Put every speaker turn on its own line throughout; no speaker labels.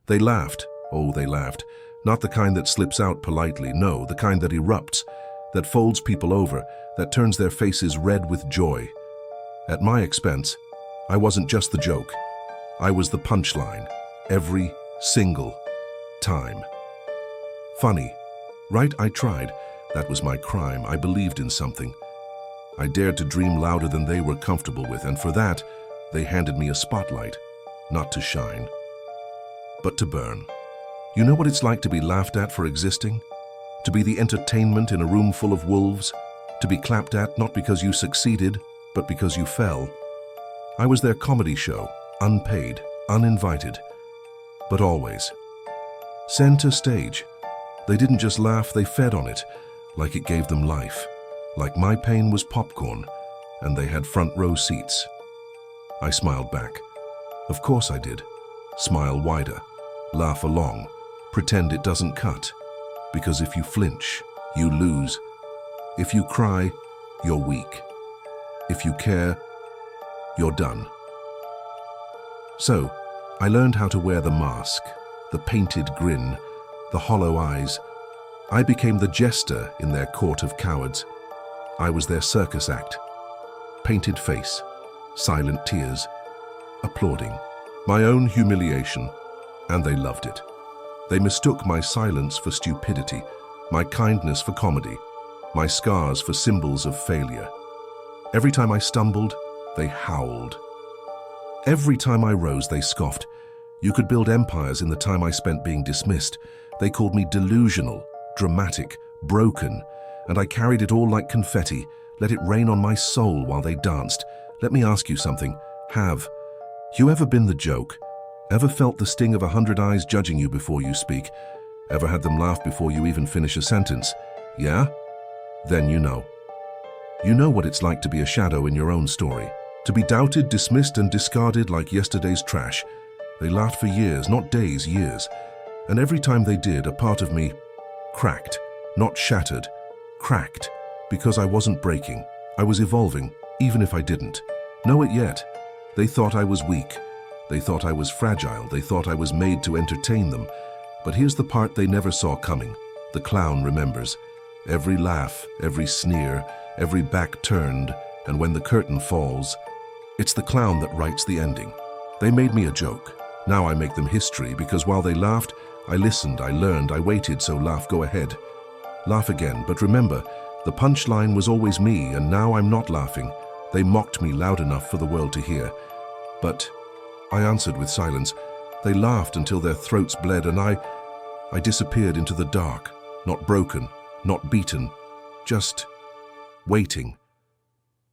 They laughed. Oh, they laughed. Not the kind that slips out politely, no, the kind that erupts, that folds people over, that turns their faces red with joy. At my expense, I wasn't just the joke. I was the punchline, every single time. Funny, right? I tried. That was my crime. I believed in something. I dared to dream louder than they were comfortable with, and for that, they handed me a spotlight, not to shine, but to burn. You know what it's like to be laughed at for existing? To be the entertainment in a room full of wolves? To be clapped at not because you succeeded, but because you fell? I was their comedy show, unpaid, uninvited, but always. Center stage. They didn't just laugh, they fed on it, like it gave them life. Like my pain was popcorn, and they had front row seats. I smiled back. Of course I did. Smile wider. Laugh along. Pretend it doesn't cut. Because if you flinch, you lose. If you cry, you're weak. If you care, you're done. So, I learned how to wear the mask, the painted grin, the hollow eyes. I became the jester in their court of cowards. I was their circus act. Painted face, silent tears, applauding. My own humiliation, and they loved it. They mistook my silence for stupidity, my kindness for comedy, my scars for symbols of failure. Every time I stumbled, they howled. Every time I rose, they scoffed. You could build empires in the time I spent being dismissed. They called me delusional, dramatic, broken, and I carried it all like confetti, let it rain on my soul while they danced. Let me ask you something. Have you ever been the joke? Ever felt the sting of 100 eyes judging you before you speak? Ever had them laugh before you even finish a sentence? Yeah? Then you know. You know what it's like to be a shadow in your own story. To be doubted, dismissed, and discarded like yesterday's trash. They laughed for years, not days, years. And every time they did, a part of me cracked, not shattered, cracked, because I wasn't breaking. I was evolving, even if I didn't know it yet. They thought I was weak. They thought I was fragile. They thought I was made to entertain them. But here's the part they never saw coming. The clown remembers. Every laugh, every sneer, every back turned, and when the curtain falls, it's the clown that writes the ending. They made me a joke. Now I make them history, because while they laughed, I listened, I learned, I waited, so laugh, go ahead. Laugh again, but remember, the punchline was always me, and now I'm not laughing. They mocked me loud enough for the world to hear. But I answered with silence. They laughed until their throats bled, and I disappeared into the dark, not broken, not beaten, just waiting.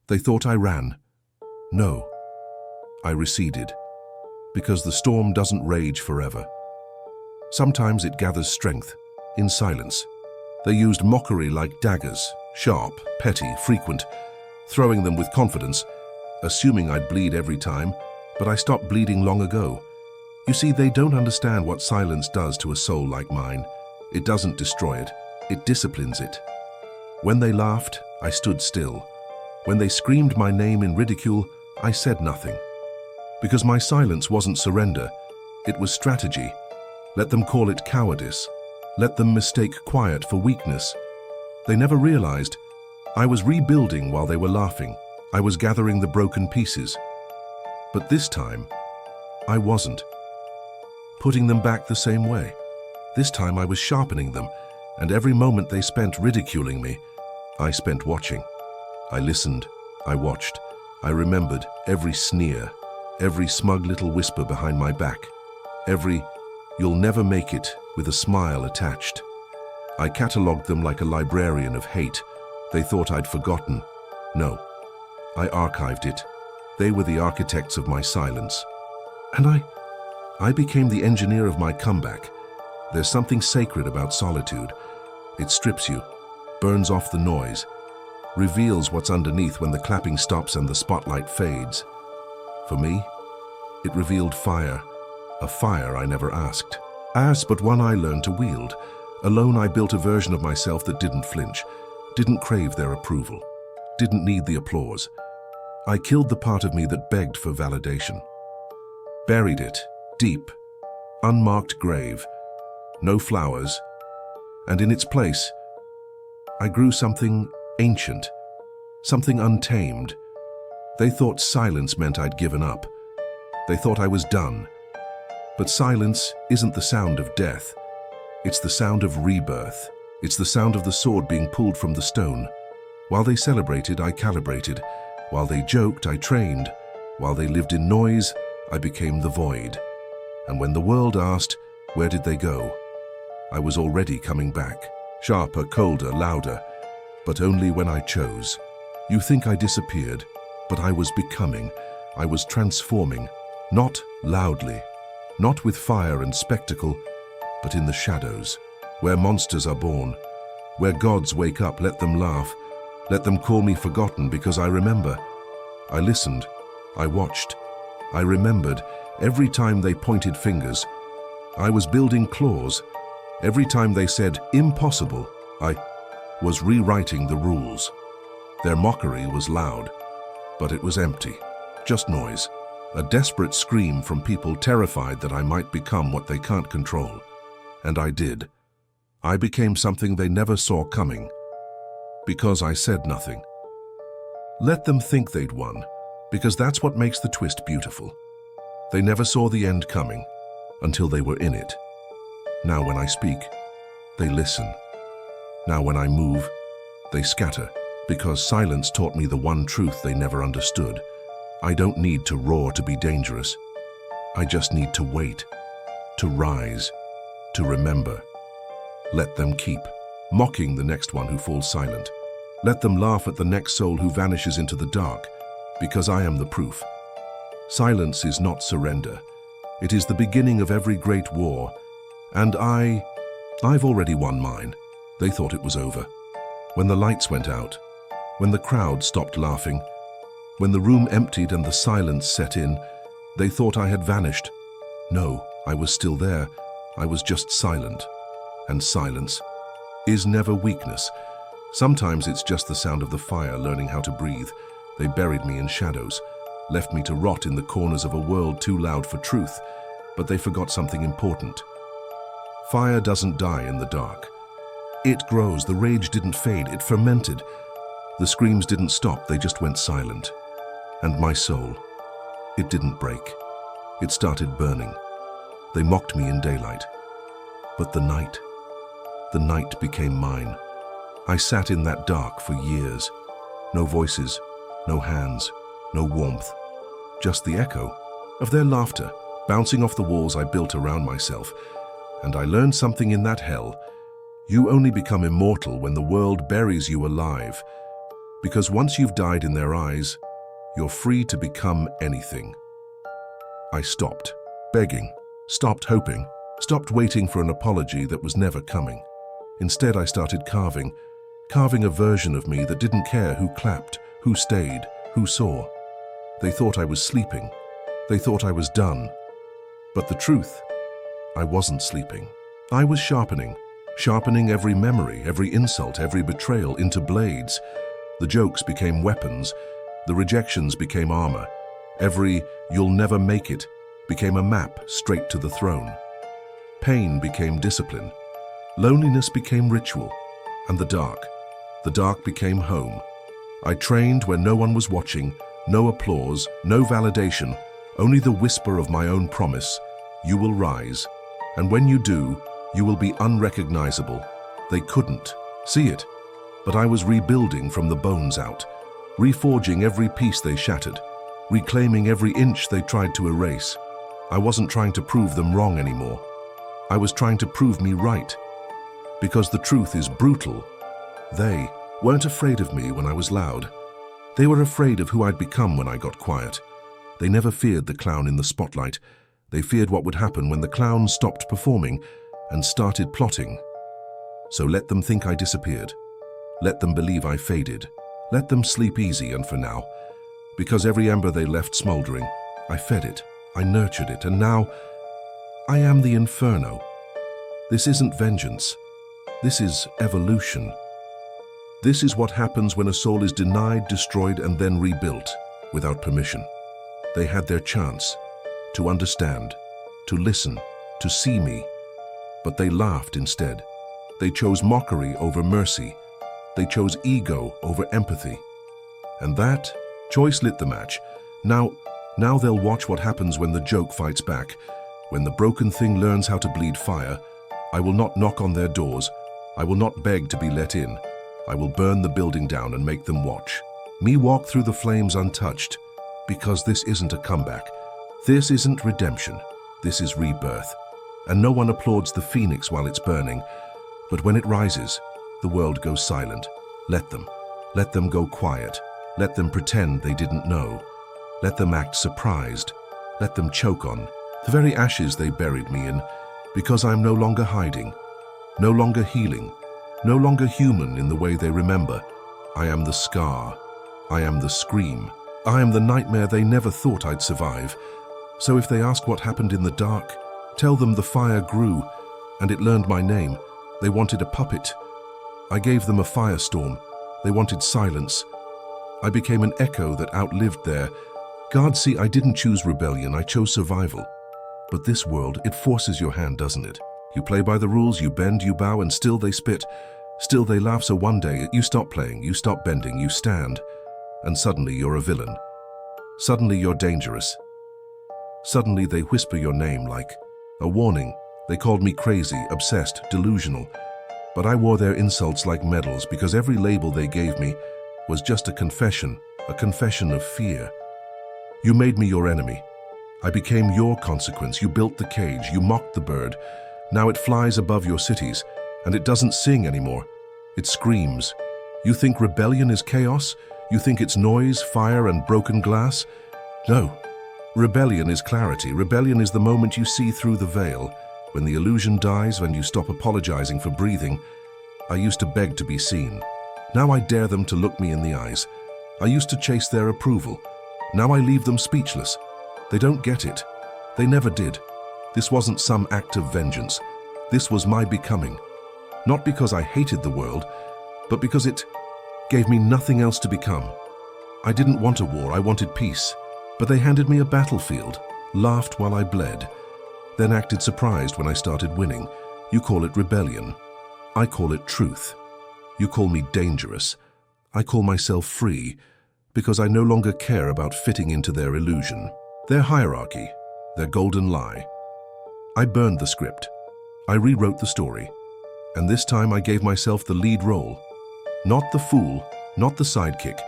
They thought I ran. No, I receded, because the storm doesn't rage forever. Sometimes it gathers strength, in silence. They used mockery like daggers, sharp, petty, frequent, throwing them with confidence, assuming I'd bleed every time, but I stopped bleeding long ago. You see, they don't understand what silence does to a soul like mine. It doesn't destroy it, it disciplines it. When they laughed, I stood still. When they screamed my name in ridicule, I said nothing. Because my silence wasn't surrender, it was strategy. Let them call it cowardice. Let them mistake quiet for weakness. They never realized I was rebuilding while they were laughing. I was gathering the broken pieces. But this time, I wasn't. Putting them back the same way. This time I was sharpening them, and every moment they spent ridiculing me, I spent watching. I listened, I watched, I remembered every sneer, every smug little whisper behind my back, every "you'll never make it" with a smile attached. I catalogued them like a librarian of hate. They thought I'd forgotten. No, I archived it. They were the architects of my silence. And I became the engineer of my comeback. There's something sacred about solitude. It strips you, burns off the noise, reveals what's underneath when the clapping stops and the spotlight fades. For me, it revealed fire, a fire I never asked, but one I learned to wield. Alone I built a version of myself that didn't flinch, didn't crave their approval, didn't need the applause. I killed the part of me that begged for validation. Buried it, deep, unmarked grave, no flowers, and in its place, I grew something ancient, something untamed. They thought silence meant I'd given up. They thought I was done. But silence isn't the sound of death. It's the sound of rebirth. It's the sound of the sword being pulled from the stone. While they celebrated, I calibrated. While they joked, I trained. While they lived in noise, I became the void. And when the world asked, where did they go? I was already coming back. Sharper, colder, louder. But only when I chose. You think I disappeared, but I was becoming. I was transforming. Not loudly. Not with fire and spectacle, but in the shadows. Where monsters are born. Where gods wake up, let them laugh. Let them call me forgotten because I remember. I listened. I watched. I remembered. Every time they pointed fingers, I was building claws. Every time they said, impossible, I was rewriting the rules. Their mockery was loud, but it was empty. Just noise. A desperate scream from people terrified that I might become what they can't control. And I did. I became something they never saw coming. Because I said nothing. Let them think they'd won, because that's what makes the twist beautiful. They never saw the end coming, until they were in it. Now when I speak, they listen. Now when I move, they scatter, because silence taught me the one truth they never understood. I don't need to roar to be dangerous. I just need to wait, to rise, to remember. Let them keep mocking the next one who falls silent. Let them laugh at the next soul who vanishes into the dark, because I am the proof. Silence is not surrender. It is the beginning of every great war. And I've already won mine. They thought it was over. When the lights went out, when the crowd stopped laughing, when the room emptied and the silence set in, they thought I had vanished. No, I was still there. I was just silent. And silence is never weakness. Sometimes it's just the sound of the fire learning how to breathe. They buried me in shadows, left me to rot in the corners of a world too loud for truth, but they forgot something important. Fire doesn't die in the dark. It grows, the rage didn't fade, it fermented. The screams didn't stop, they just went silent. And my soul, it didn't break. It started burning. They mocked me in daylight. But the night became mine. I sat in that dark for years. No voices, no hands, no warmth. Just the echo of their laughter bouncing off the walls I built around myself. And I learned something in that hell. You only become immortal when the world buries you alive. Because once you've died in their eyes, you're free to become anything. I stopped begging, stopped hoping, stopped waiting for an apology that was never coming. Instead, I started carving a version of me that didn't care who clapped, who stayed, who saw. They thought I was sleeping. They thought I was done. But the truth, I wasn't sleeping. I was sharpening every memory, every insult, every betrayal into blades. The jokes became weapons. The rejections became armor. Every "you'll never make it" became a map straight to the throne. Pain became discipline. Loneliness became ritual. And the dark became home. I trained where no one was watching, no applause, no validation, only the whisper of my own promise. You will rise. And when you do, you will be unrecognizable. They couldn't see it, but I was rebuilding from the bones out, reforging every piece they shattered, reclaiming every inch they tried to erase. I wasn't trying to prove them wrong anymore. I was trying to prove me right. Because the truth is brutal. They weren't afraid of me when I was loud. They were afraid of who I'd become when I got quiet. They never feared the clown in the spotlight. They feared what would happen when the clown stopped performing and started plotting. So let them think I disappeared. Let them believe I faded. Let them sleep easy and for now. Because every ember they left smoldering, I fed it, I nurtured it, and now I am the inferno. This isn't vengeance. This is evolution. This is what happens when a soul is denied, destroyed, and then rebuilt without permission. They had their chance to understand, to listen, to see me. But they laughed instead. They chose mockery over mercy. They chose ego over empathy. And that choice lit the match. Now they'll watch what happens when the joke fights back. When the broken thing learns how to bleed fire, I will not knock on their doors. I will not beg to be let in. I will burn the building down and make them watch. Me walk through the flames untouched, because this isn't a comeback. This isn't redemption. This is rebirth. And no one applauds the phoenix while it's burning. But when it rises, the world goes silent. Let them. Let them go quiet. Let them pretend they didn't know. Let them act surprised. Let them choke on the very ashes they buried me in, because I'm no longer hiding, no longer healing, no longer human in the way they remember. I am the scar. I am the scream. I am the nightmare they never thought I'd survive. So if they ask what happened in the dark, tell them the fire grew, and it learned my name. They wanted a puppet. I gave them a firestorm. They wanted silence. I became an echo that outlived their God. See, I didn't choose rebellion, I chose survival. But this world, it forces your hand, doesn't it? You play by the rules, you bend, you bow, and still they spit. Still they laugh, so one day you stop playing, you stop bending, you stand, and suddenly you're a villain. Suddenly you're dangerous. Suddenly they whisper your name like a warning. They called me crazy, obsessed, delusional. But I wore their insults like medals, because every label they gave me was just a confession of fear. You made me your enemy. I became your consequence. You built the cage, you mocked the bird. Now it flies above your cities, and it doesn't sing anymore. It screams. You think rebellion is chaos? You think it's noise, fire, and broken glass? No. Rebellion is clarity. Rebellion is the moment you see through the veil. When the illusion dies, when you stop apologizing for breathing. I used to beg to be seen. Now I dare them to look me in the eyes. I used to chase their approval. Now I leave them speechless. They don't get it. They never did. This wasn't some act of vengeance. This was my becoming. Not because I hated the world, but because it gave me nothing else to become. I didn't want a war, I wanted peace. But they handed me a battlefield, laughed while I bled, then acted surprised when I started winning. You call it rebellion. I call it truth. You call me dangerous. I call myself free, because I no longer care about fitting into their illusion, their hierarchy, their golden lie. I burned the script. I rewrote the story. And this time I gave myself the lead role. Not the fool, not the sidekick,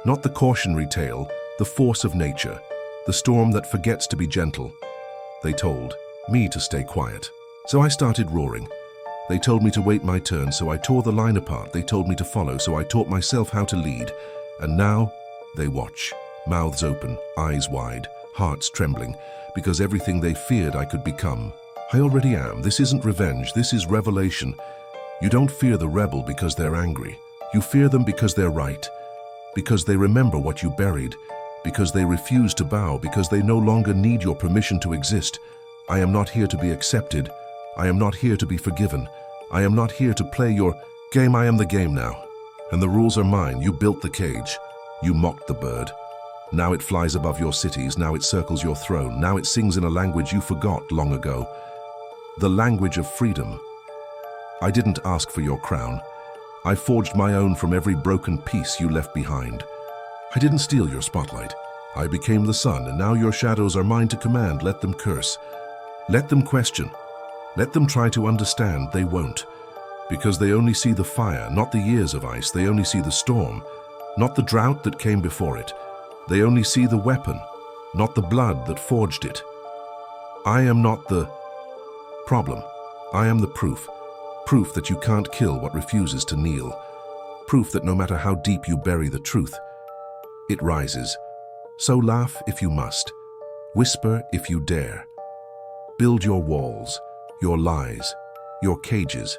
not the cautionary tale, the force of nature, the storm that forgets to be gentle. They told me to stay quiet. So I started roaring. They told me to wait my turn, so I tore the line apart. They told me to follow, so I taught myself how to lead. And now they watch, mouths open, eyes wide, hearts trembling, because everything they feared I could become, I already am. This isn't revenge, this is revelation. You don't fear the rebel because they're angry. You fear them because they're right, because they remember what you buried, because they refuse to bow, because they no longer need your permission to exist. I am not here to be accepted. I am not here to be forgiven. I am not here to play your game. I am the game now. And the rules are mine. You built the cage. You mocked the bird. Now it flies above your cities. Now it circles your throne. Now it sings in a language you forgot long ago. The language of freedom. I didn't ask for your crown. I forged my own from every broken piece you left behind. I didn't steal your spotlight. I became the sun, and now your shadows are mine to command. Let them curse. Let them question. Let them try to understand. They won't. Because they only see the fire, not the years of ice. They only see the storm, not the drought that came before it. They only see the weapon, not the blood that forged it. I am not the problem. I am the proof. Proof that you can't kill what refuses to kneel. Proof that no matter how deep you bury the truth, it rises. So laugh if you must. Whisper if you dare. Build your walls, your lies, your cages.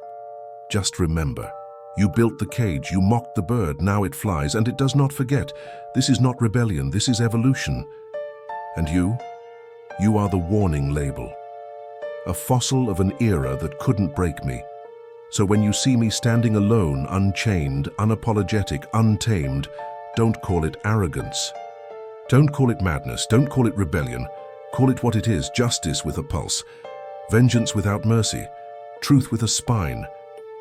Just remember, you built the cage, you mocked the bird, now it flies, and it does not forget. This is not rebellion, this is evolution. And you are the warning label. A fossil of an era that couldn't break me. So when you see me standing alone, unchained, unapologetic, untamed, don't call it arrogance. Don't call it madness, don't call it rebellion. Call it what it is, justice with a pulse. vengeance without mercy, truth with a spine,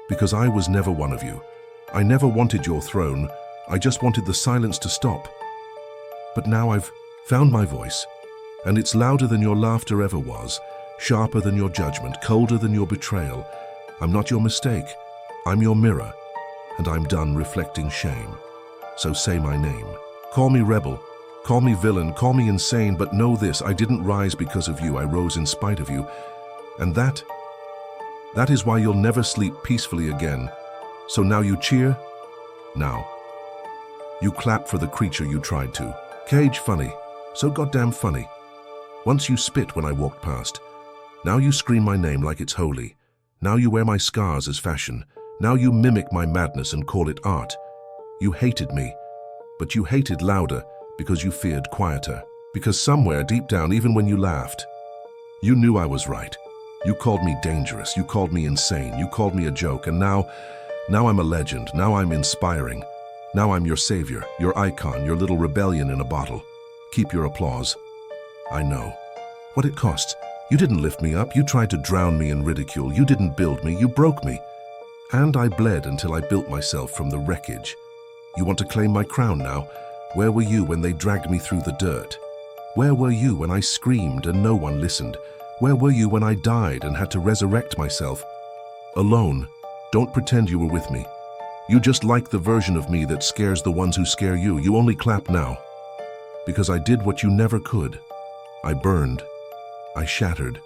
because I was never one of you. I never wanted your throne, I just wanted the silence to stop. But now I've found my voice, and it's louder than your laughter ever was, sharper than your judgment, colder than your betrayal. I'm not your mistake, I'm your mirror, and I'm done reflecting shame. So say my name. Call me rebel, call me villain, call me insane, but know this, I didn't rise because of you, I rose in spite of you. And that is why you'll never sleep peacefully again. So now you cheer? Now. You clap for the creature you tried to. Cage funny, so goddamn funny. Once you spit when I walked past. Now you scream my name like it's holy. Now you wear my scars as fashion. Now you mimic my madness and call it art. You hated me, but you hated louder because you feared quieter. Because somewhere deep down, even when you laughed, you knew I was right. You called me dangerous, you called me insane, you called me a joke, and now I'm a legend, now I'm inspiring. Now I'm your savior, your icon, your little rebellion in a bottle. Keep your applause. I know what it costs. You didn't lift me up, you tried to drown me in ridicule, you didn't build me, you broke me. And I bled until I built myself from the wreckage. You want to claim my crown now? Where were you when they dragged me through the dirt? Where were you when I screamed and no one listened? Where were you when I died and had to resurrect myself? Alone. Don't pretend you were with me. You just like the version of me that scares the ones who scare you. You only clap now. Because I did what you never could. I burned. I shattered.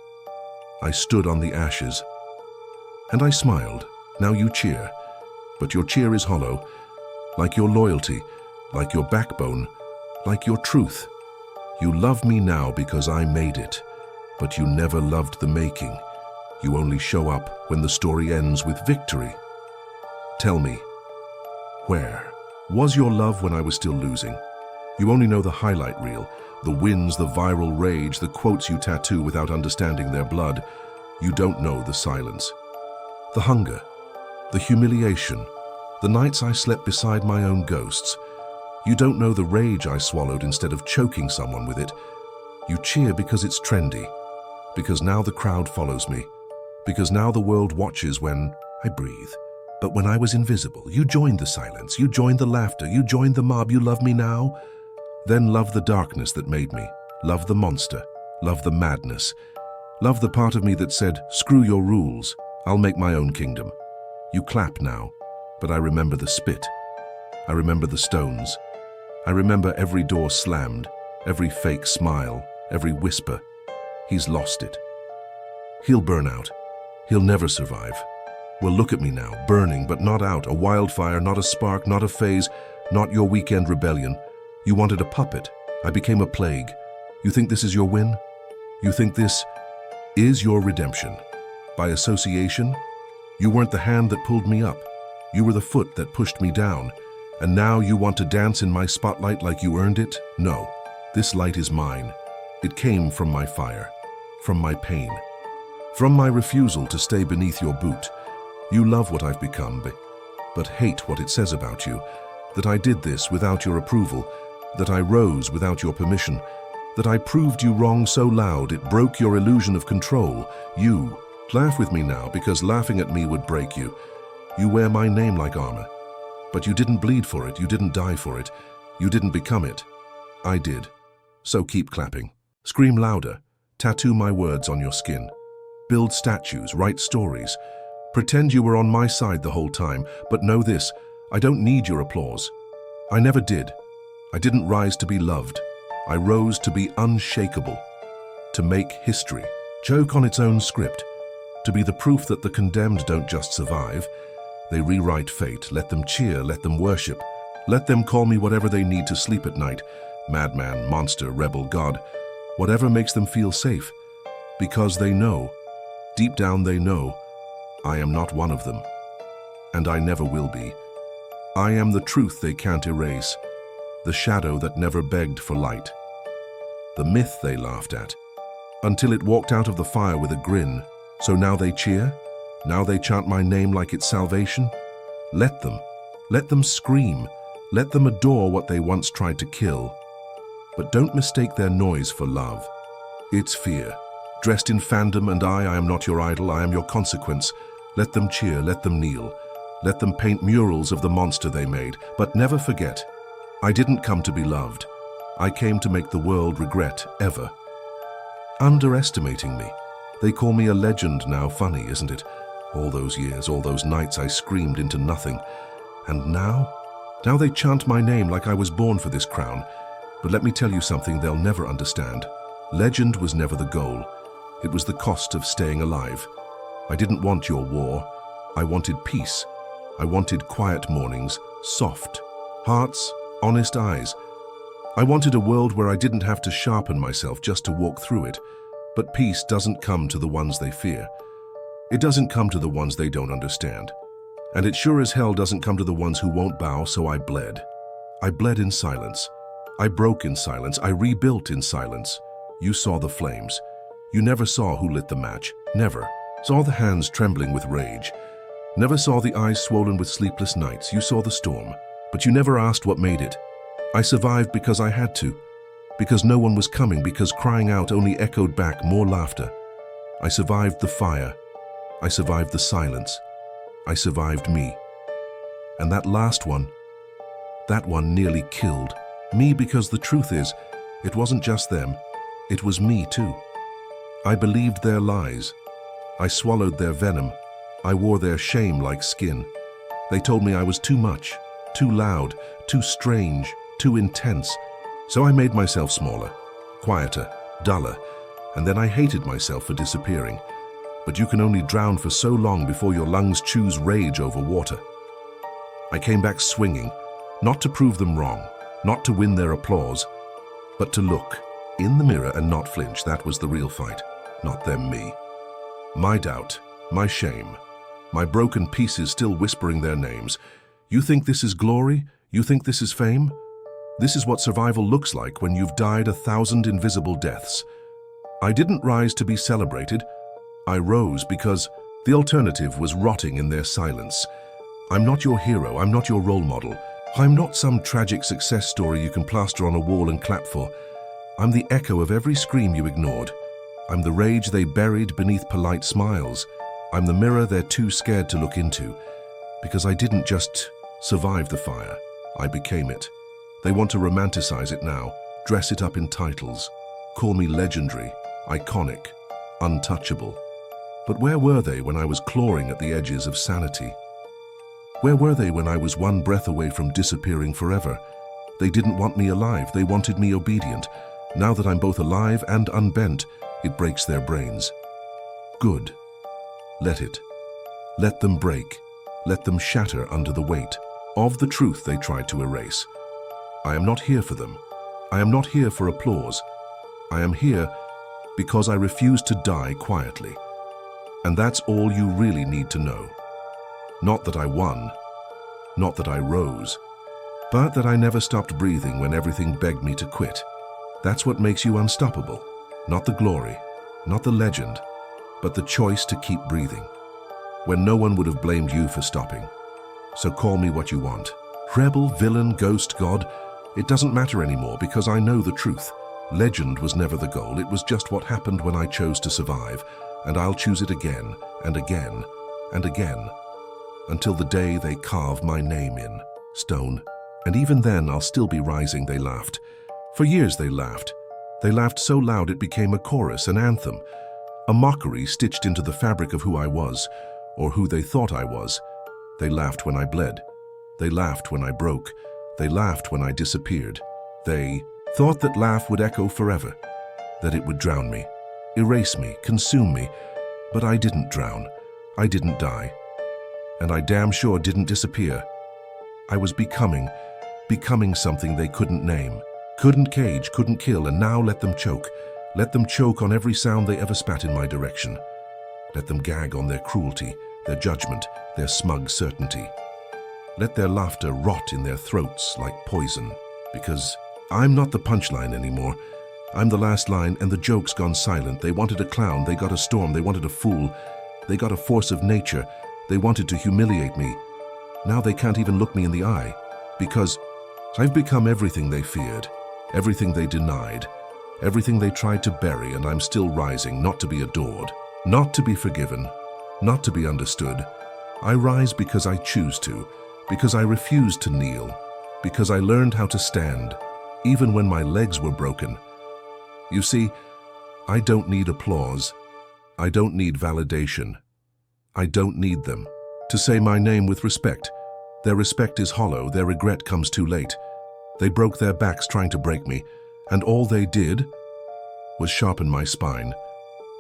I stood on the ashes. And I smiled. Now you cheer. But your cheer is hollow. Like your loyalty. Like your backbone. Like your truth. You love me now because I made it. But you never loved the making. You only show up when the story ends with victory. Tell me, where was your love when I was still losing? You only know the highlight reel, the wins, the viral rage, the quotes you tattoo without understanding their blood. You don't know the silence, the hunger, the humiliation, the nights I slept beside my own ghosts. You don't know the rage I swallowed instead of choking someone with it. You cheer because it's trendy. Because now the crowd follows me. Because now the world watches when I breathe. But when I was invisible, you joined the silence, you joined the laughter, you joined the mob. You love me now? Then love the darkness that made me. Love the monster. Love the madness. Love the part of me that said, screw your rules. I'll make my own kingdom. You clap now, but I remember the spit. I remember the stones. I remember every door slammed, every fake smile, every whisper. He's lost it. He'll burn out. He'll never survive. Well, look at me now, burning but not out, a wildfire, not a spark, not a phase, not your weekend rebellion. You wanted a puppet. I became a plague. You think this is your win? You think this is your redemption? By association? You weren't the hand that pulled me up. You were the foot that pushed me down. And now you want to dance in my spotlight like you earned it? No, this light is mine. It came from my fire. From my pain, from my refusal to stay beneath your boot. You love what I've become, but hate what it says about you, that I did this without your approval, that I rose without your permission, that I proved you wrong so loud it broke your illusion of control. You laugh with me now because laughing at me would break you. You wear my name like armor, but you didn't bleed for it, you didn't die for it, you didn't become it. I did. So keep clapping. Scream louder. Tattoo my words on your skin. Build statues, write stories. Pretend you were on my side the whole time, but know this, I don't need your applause. I never did. I didn't rise to be loved. I rose to be unshakable. To make history. Joke on its own script. To be the proof that the condemned don't just survive. They rewrite fate. Let them cheer, let them worship. Let them call me whatever they need to sleep at night. Madman, monster, rebel, God. Whatever makes them feel safe, because they know, deep down they know, I am not one of them, and I never will be. I am the truth they can't erase, the shadow that never begged for light, the myth they laughed at, until it walked out of the fire with a grin. So now they cheer? Now they chant my name like it's salvation? Let them scream, let them adore what they once tried to kill. But don't mistake their noise for love. It's fear, dressed in fandom, and I am not your idol, I am your consequence. Let them cheer, let them kneel. Let them paint murals of the monster they made, but never forget, I didn't come to be loved. I came to make the world regret ever underestimating me. They call me a legend now. Funny, isn't it? All those years, all those nights I screamed into nothing. And now they chant my name like I was born for this crown. But let me tell you something they'll never understand. Legend was never the goal. It was the cost of staying alive. I didn't want your war. I wanted peace. I wanted quiet mornings, soft hearts, honest eyes. I wanted a world where I didn't have to sharpen myself just to walk through it. But peace doesn't come to the ones they fear. It doesn't come to the ones they don't understand. And it sure as hell doesn't come to the ones who won't bow, so I bled. I bled in silence. I broke in silence. I rebuilt in silence. You saw the flames. You never saw who lit the match. Never. Saw the hands trembling with rage. Never saw the eyes swollen with sleepless nights. You saw the storm. But you never asked what made it. I survived because I had to. Because no one was coming. Because crying out only echoed back more laughter. I survived the fire. I survived the silence. I survived me. And that last one, that one nearly killed me, because the truth is, it wasn't just them, it was me too. I believed their lies. I swallowed their venom. I wore their shame like skin. They told me I was too much, too loud, too strange, too intense. So I made myself smaller, quieter, duller, and then I hated myself for disappearing. But you can only drown for so long before your lungs choose rage over water. I came back swinging, not to prove them wrong, not to win their applause, but to look in the mirror and not flinch. That was the real fight, not them, me. My doubt, my shame, my broken pieces still whispering their names. You think this is glory? You think this is fame? This is what survival looks like when you've died 1,000 invisible deaths. I didn't rise to be celebrated. I rose because the alternative was rotting in their silence. I'm not your hero. I'm not your role model. I'm not some tragic success story you can plaster on a wall and clap for. I'm the echo of every scream you ignored. I'm the rage they buried beneath polite smiles. I'm the mirror they're too scared to look into. Because I didn't just survive the fire. I became it. They want to romanticize it now, dress it up in titles, call me legendary, iconic, untouchable. But where were they when I was clawing at the edges of sanity? Where were they when I was one breath away from disappearing forever? They didn't want me alive, they wanted me obedient. Now that I'm both alive and unbent, it breaks their brains. Good. Let it. Let them break. Let them shatter under the weight of the truth they tried to erase. I am not here for them. I am not here for applause. I am here because I refuse to die quietly. And that's all you really need to know. Not that I won, not that I rose, but that I never stopped breathing when everything begged me to quit. That's what makes you unstoppable. Not the glory, not the legend, but the choice to keep breathing. When no one would have blamed you for stopping. So call me what you want. Rebel, villain, ghost, god, it doesn't matter anymore because I know the truth. Legend was never the goal, it was just what happened when I chose to survive. And I'll choose it again, and again, and again, until the day they carve my name in stone. And even then, I'll still be rising, they laughed. For years they laughed. They laughed so loud it became a chorus, an anthem, a mockery stitched into the fabric of who I was, or who they thought I was. They laughed when I bled. They laughed when I broke. They laughed when I disappeared. They thought that laugh would echo forever, that it would drown me. Erase me, consume me, but I didn't drown. I didn't die. And I damn sure didn't disappear. I was becoming something they couldn't name, couldn't cage, couldn't kill, and now let them choke. Let them choke on every sound they ever spat in my direction. Let them gag on their cruelty, their judgment, their smug certainty. Let their laughter rot in their throats like poison, because I'm not the punchline anymore. I'm the last line, and the joke's gone silent. They wanted a clown, they got a storm, they wanted a fool. They got a force of nature. They wanted to humiliate me. Now they can't even look me in the eye, because I've become everything they feared, everything they denied, everything they tried to bury, and I'm still rising, not to be adored, not to be forgiven, not to be understood. I rise because I choose to, because I refuse to kneel, because I learned how to stand, even when my legs were broken. You see, I don't need applause. I don't need validation. I don't need them to say my name with respect. Their respect is hollow, their regret comes too late. They broke their backs trying to break me, and all they did was sharpen my spine.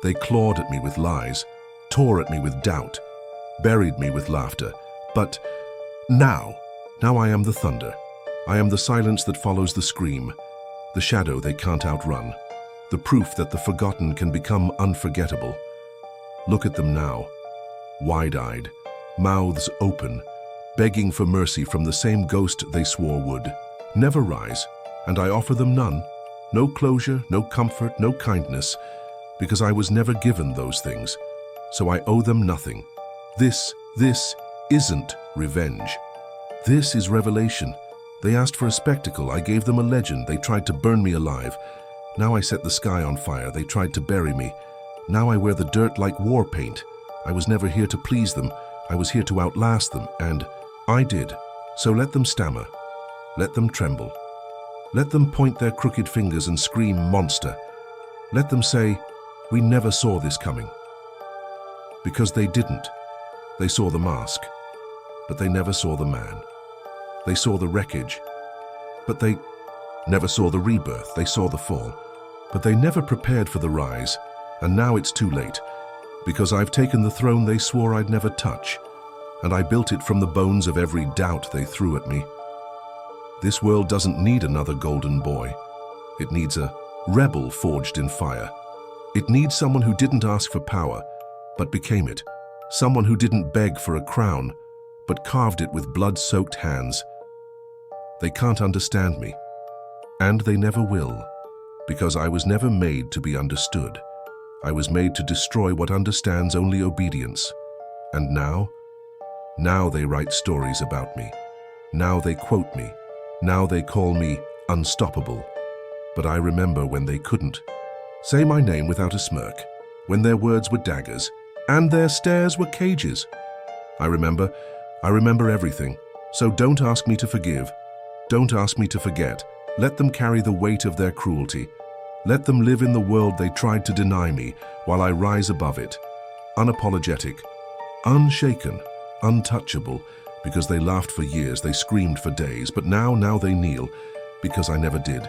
They clawed at me with lies, tore at me with doubt, buried me with laughter. But now I am the thunder. I am the silence that follows the scream, the shadow they can't outrun, the proof that the forgotten can become unforgettable. Look at them now, wide-eyed, mouths open, begging for mercy from the same ghost they swore would never rise, and I offer them none. No closure, no comfort, no kindness, because I was never given those things, so I owe them nothing. This isn't revenge. This is revelation. They asked for a spectacle, I gave them a legend. They tried to burn me alive. Now I set the sky on fire. They tried to bury me. Now I wear the dirt like war paint. I was never here to please them. I was here to outlast them, and I did. So let them stammer. Let them tremble. Let them point their crooked fingers and scream monster. Let them say, we never saw this coming. Because they didn't. They saw the mask, but they never saw the man. They saw the wreckage, but they never saw the rebirth. They saw the fall, but they never prepared for the rise. And now it's too late, because I've taken the throne they swore I'd never touch, and I built it from the bones of every doubt they threw at me. This world doesn't need another golden boy. It needs a rebel forged in fire. It needs someone who didn't ask for power, but became it. Someone who didn't beg for a crown, but carved it with blood-soaked hands. They can't understand me, and they never will, because I was never made to be understood. I was made to destroy what understands only obedience. And now they write stories about me. Now they quote me. Now they call me unstoppable. But I remember when they couldn't say my name without a smirk, when their words were daggers and their stares were cages. I remember everything. So don't ask me to forgive. Don't ask me to forget. Let them carry the weight of their cruelty. Let them live in the world they tried to deny me, while I rise above it, unapologetic, unshaken, untouchable, because they laughed for years, they screamed for days, but now they kneel, because I never did.